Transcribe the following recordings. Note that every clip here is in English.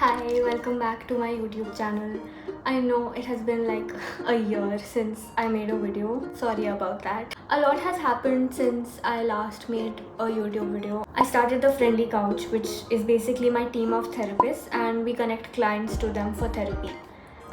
Hi, welcome back to my YouTube channel. I know it has been like a year since I made a video. Sorry about that. A lot has happened since I last made a YouTube video. I started the Friendly Couch, which is basically my team of therapists, and we connect clients to them for therapy.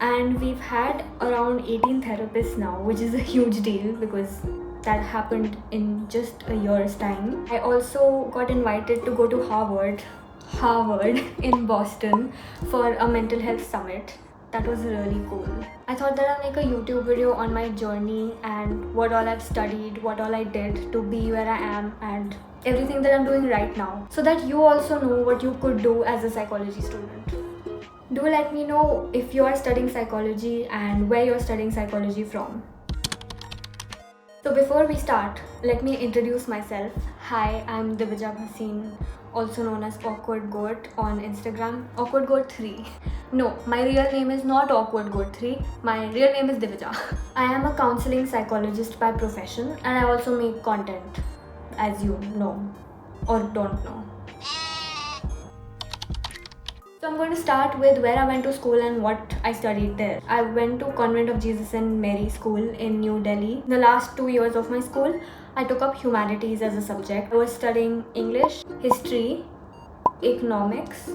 And we've had around 18 therapists now, which is a huge deal because that happened in just a year's time. I also got invited to go to Harvard in Boston for a mental health summit. That was really cool. I thought that I'll make a YouTube video on my journey and what all I've studied, what all I did to be where I am, and everything that I'm doing right now, so that you also know what you could do as a psychology student. Do let me know if you are studying psychology and where you're studying psychology from. So before we start, let me introduce myself. Hi, I'm Divijabhasin, also known as Awkward Goat on Instagram. Awkward Goat 3. No, my real name is not Awkward Goat 3. My real name is Divija. I am a counseling psychologist by profession, and I also make content, as you know or don't know. So I'm going to start with where I went to school and what I studied there. I went to Convent of Jesus and Mary School in New Delhi. The last 2 years of my school, I took up humanities as a subject. I was studying English, history, economics,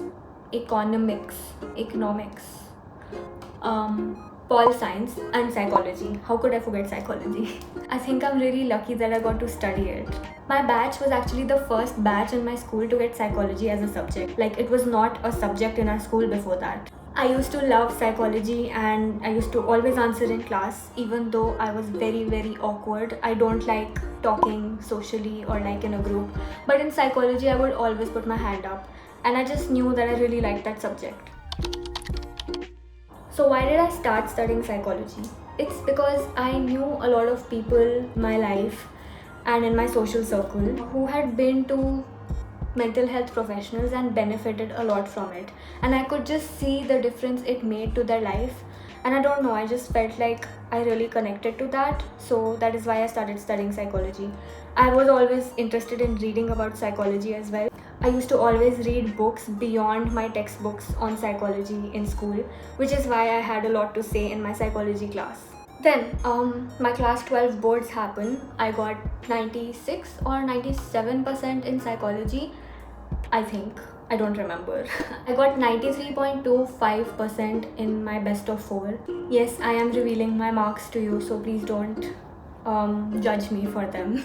pol science, and psychology. How could I forget psychology? I think I'm really lucky that I got to study it. My batch was actually the first batch in my school to get psychology as a subject. Like, it was not a subject in our school before that. I used to love psychology and I used to always answer in class, even though I was very awkward. I don't like talking socially or like in a group. But in psychology, I would always put my hand up. And I just knew that I really liked that subject. So why did I start studying psychology? It's because I knew a lot of people in my life and in my social circle who had been to mental health professionals and benefited a lot from it. And I could just see the difference it made to their life. And I don't know, I just felt like I really connected to that. So that is why I started studying psychology. I was always interested in reading about psychology as well. I used to always read books beyond my textbooks on psychology in school, which is why I had a lot to say in my psychology class. Then my class 12 boards happened. I got 96 or 97% in psychology, I think. I don't remember. I got 93.25% in my best of 4. Yes, I am revealing my marks to you, so please don't judge me for them.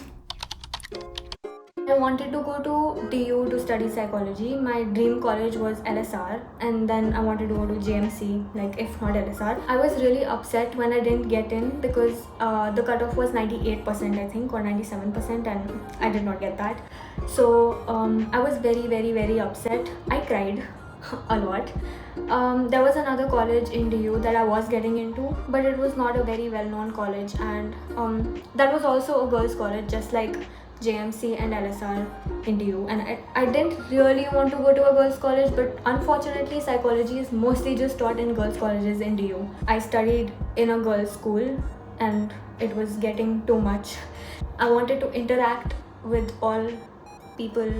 I wanted to go to DU to study psychology. My dream college was LSR, and then I wanted to go to JMC, like if not LSR. I was really upset when I didn't get in because the cutoff was 98%, I think, or 97%, and I did not get that. So I was very upset. I cried a lot. There was another college in DU that I was getting into, but it was not a very well-known college, and that was also a girls' college, just like JMC and LSR in DU. And I didn't really want to go to a girls' college, but unfortunately psychology is mostly just taught in girls' colleges in DU. I studied in a girls' school and it was getting too much. I wanted to interact with all people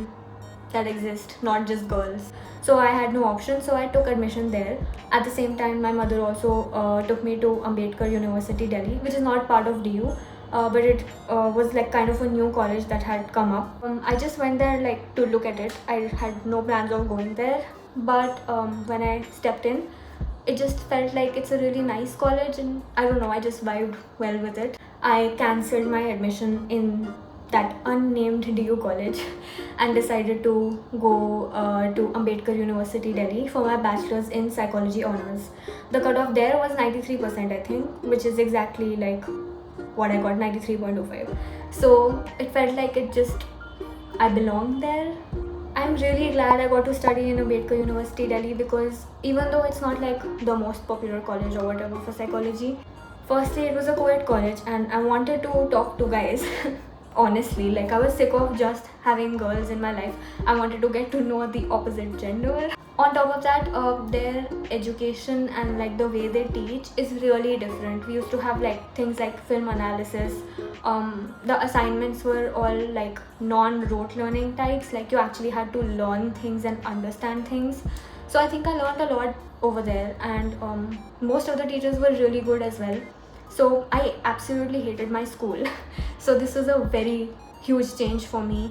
that exist, not just girls. So I had no option, so I took admission there. At the same time, my mother also took me to Ambedkar University, Delhi, which is not part of DU. But it was like kind of a new college that had come up. I just went there like to look at it. I had no plans of going there, but when I stepped in, it just felt like it's a really nice college, and I don't know, I just vibed well with it. I cancelled my admission in that unnamed DU college and decided to go to Ambedkar University, Delhi for my bachelor's in psychology honors. The cutoff there was 93%, I think, which is exactly like what I got, 93.25. So it felt like I belonged there. I'm really glad I got to study in Ambedkar University, Delhi, because even though it's not like the most popular college or whatever for psychology, firstly it was a co-ed college and I wanted to talk to guys. Honestly, like I was sick of just having girls in my life. I wanted to get to know the opposite gender. On top of that, their education and like the way they teach is really different. We used to have like things like film analysis. The assignments were all like non-rote learning types, like you actually had to learn things and understand things. So I think I learned a lot over there, and most of the teachers were really good as well. So I absolutely hated my school. So this was a very huge change for me.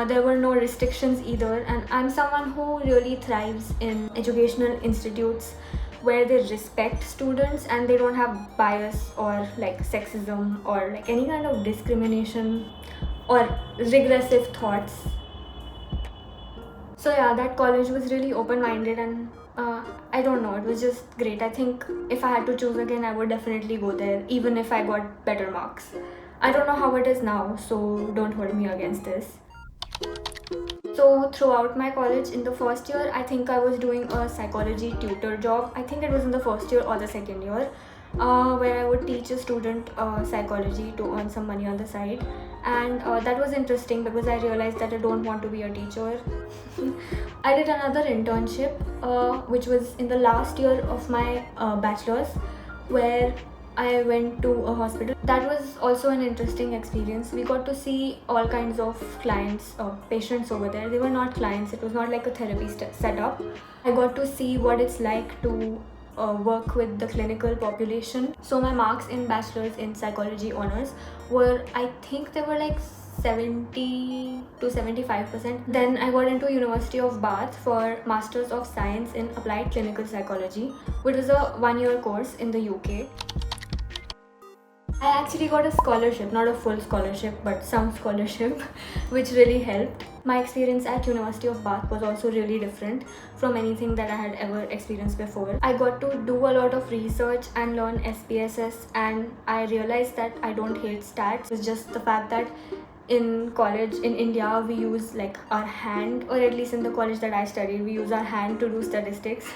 There were no restrictions either, and I'm someone who really thrives in educational institutes where they respect students and they don't have bias or like sexism or like any kind of discrimination or regressive thoughts. So yeah, that college was really open-minded, and I don't know, it was just great. I think if I had to choose again, I would definitely go there, even if I got better marks. I don't know how it is now, so don't hold me against this. So throughout my college, in the first year, I think I was doing a psychology tutor job. I think it was in the first year or the second year, where I would teach a student psychology to earn some money on the side. And that was interesting because I realized that I don't want to be a teacher. I did another internship, which was in the last year of my bachelor's, where I went to a hospital. That was also an interesting experience. We got to see all kinds of clients, patients over there. They were not clients, it was not like a therapy setup. I got to see what it's like to work with the clinical population. So my marks in bachelor's in psychology honors were, I think they were like 70 to 75%. Then I got into University of Bath for Masters of Science in Applied Clinical Psychology, which is a one-year course in the UK. I actually got a scholarship, not a full scholarship, but some scholarship, which really helped. My experience at University of Bath was also really different from anything that I had ever experienced before. I got to do a lot of research and learn SPSS, and I realized that I don't hate stats. It's just the fact that in college in India we use like our hand, or at least in the college that I studied, we use our hand to do statistics.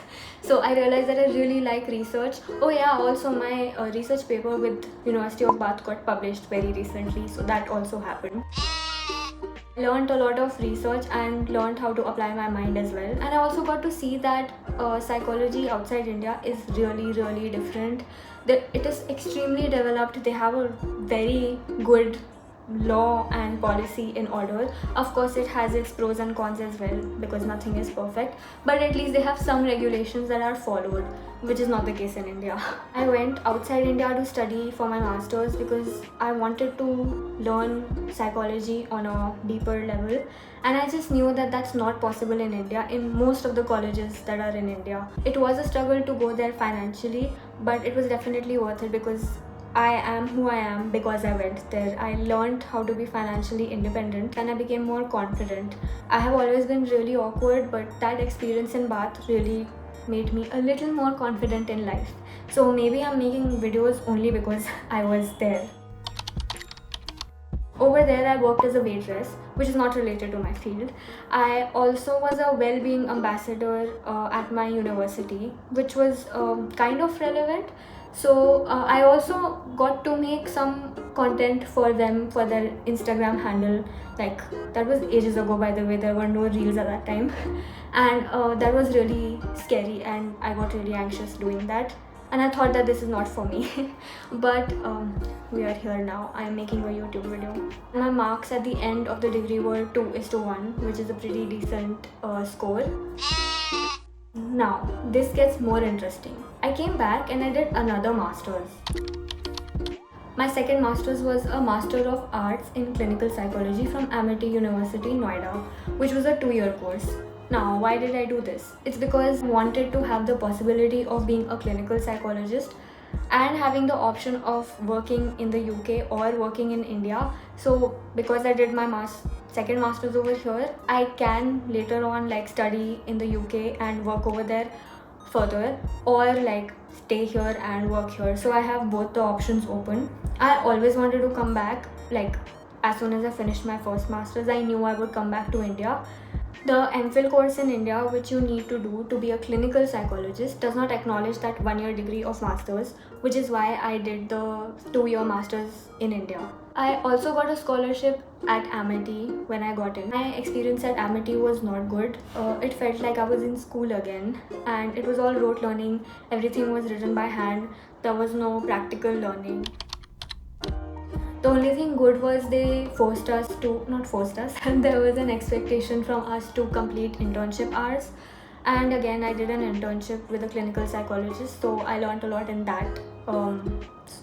So I realized that I really like research. Oh yeah, also my research paper with University of Bath got published very recently, so that also happened. I learned a lot of research and learned how to apply my mind as well, and I also got to see that psychology outside India is really different. It is extremely developed. They have a very good law and policy in order. Of course it has its pros and cons as well, because nothing is perfect, but at least they have some regulations that are followed, which is not the case in India. I went outside India to study for my masters because I wanted to learn psychology on a deeper level, and I just knew that that's not possible in India, in most of the colleges that are in India. It was a struggle to go there financially, but it was definitely worth it because I am who I am because I went there. I learned how to be financially independent and I became more confident. I have always been really awkward, but that experience in Bath really made me a little more confident in life. So maybe I'm making videos only because I was there. Over there, I worked as a waitress, which is not related to my field. I also was a well-being ambassador at my university, which was kind of relevant. So I also got to make some content for them for their Instagram handle. Like, that was ages ago, by the way. There were no reels at that time, and that was really scary, and I got really anxious doing that. And I thought that this is not for me. But we are here now. I am making a YouTube video. My marks at the end of the degree were 2:1, which is a pretty decent score. Now, this gets more interesting. I came back and I did another master's. My second master's was a Master of Arts in Clinical Psychology from Amity University, Noida, which was a 2-year course. Now, why did I do this? It's because I wanted to have the possibility of being a clinical psychologist and having the option of working in the UK or working in India. So because I did my second master's over here, I can later on like study in the UK and work over there further, or like stay here and work here. So I have both the options open. I always wanted to come back. Like, as soon as I finished my first master's, I knew I would come back to India. The MPhil course in India, which you need to do to be a clinical psychologist, does not acknowledge that 1-year degree of master's, which is why I did the 2-year master's in India. I also got a scholarship at Amity when I got in. My experience at Amity was not good. It felt like I was in school again, and it was all rote learning. Everything was written by hand. There was no practical learning. The only thing good was they forced us to, not forced us, there was an expectation from us to complete internship hours. And again, I did an internship with a clinical psychologist, so I learned a lot in that.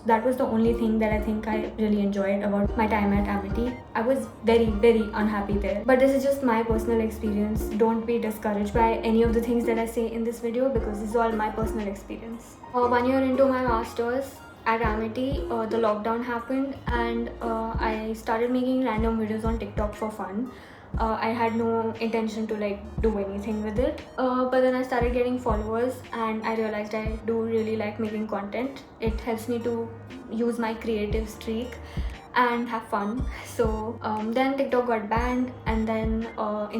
That was the only thing that I think I really enjoyed about my time at Amity. I was very, very unhappy there. But this is just my personal experience. Don't be discouraged by any of the things that I say in this video, because this is all my personal experience. 1 year into my master's at Amity, the lockdown happened, and I started making random videos on TikTok for fun. I had no intention to do anything with it, but then I started getting followers, and I realized I do really like making content. It helps me to use my creative streak and have fun. So then TikTok got banned, and then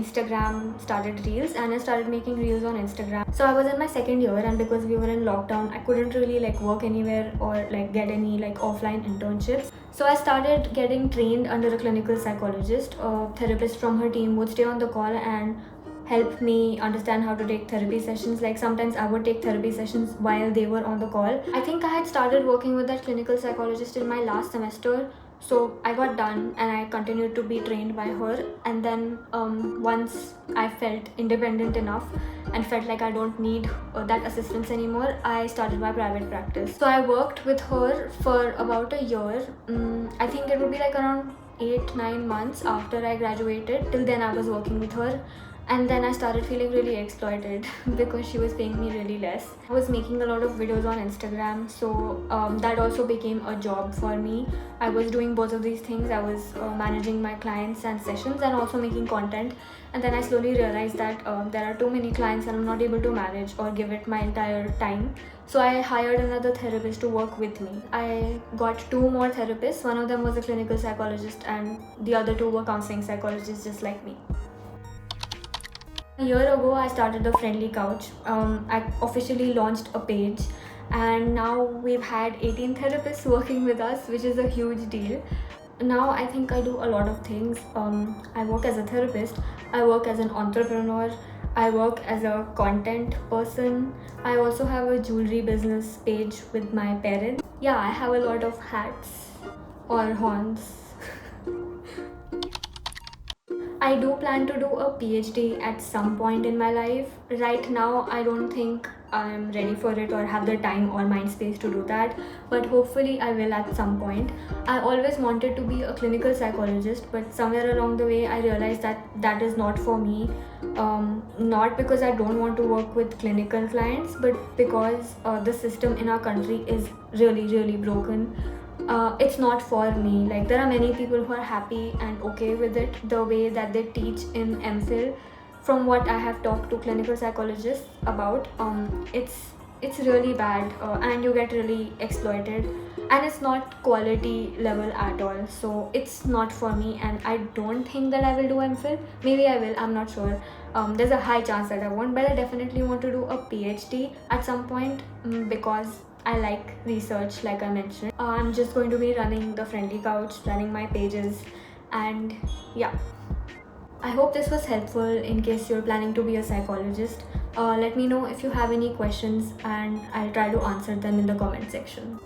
Instagram started reels, and I started making reels on Instagram. So I was in my second year, and because we were in lockdown, I couldn't really work anywhere or get any offline internships. So I started getting trained under a clinical psychologist. A therapist from her team would stay on the call and help me understand how to take therapy sessions. Sometimes I would take therapy sessions while they were on the call. I think I had started working with that clinical psychologist in my last semester. So I got done, and I continued to be trained by her. And then once I felt independent enough and felt like I don't need that assistance anymore, I started my private practice. So I worked with her for about a year. I think it would be around 8-9 months after I graduated. Till then I was working with her. And then I started feeling really exploited because she was paying me really less. I was making a lot of videos on Instagram, so that also became a job for me. I was doing both of these things. I was managing my clients and sessions, and also making content. And then I slowly realized that there are too many clients and I'm not able to manage or give it my entire time. So I hired another therapist to work with me. I got 2 more therapists. One of them was a clinical psychologist, and the other 2 were counseling psychologists just like me. A year ago, I started the Friendly Couch. I officially launched a page, and now we've had 18 therapists working with us, which is a huge deal. Now I think I do a lot of things. I work as a therapist, I work as an entrepreneur, I work as a content person. I also have a jewelry business page with my parents. Yeah, I have a lot of hats or horns. I do plan to do a PhD at some point in my life. Right now, I don't think I'm ready for it or have the time or mind space to do that, but hopefully I will at some point. I always wanted to be a clinical psychologist, but somewhere along the way I realized that that is not for me. Not because I don't want to work with clinical clients, but because the system in our country is really, really broken. It's not for me. There are many people who are happy and okay with it, the way that they teach in MPhil. From what I have talked to clinical psychologists about, it's really bad, and you get really exploited, and it's not quality level at all. So it's not for me, and I don't think that I will do MPhil. Maybe I will, I'm not sure. There's a high chance that I won't, but I definitely want to do a PhD at some point, because I like research, like I mentioned. I'm just going to be running the Friendly Couch, running my pages, and yeah. I hope this was helpful in case you're planning to be a psychologist. Let me know if you have any questions, and I'll try to answer them in the comment section.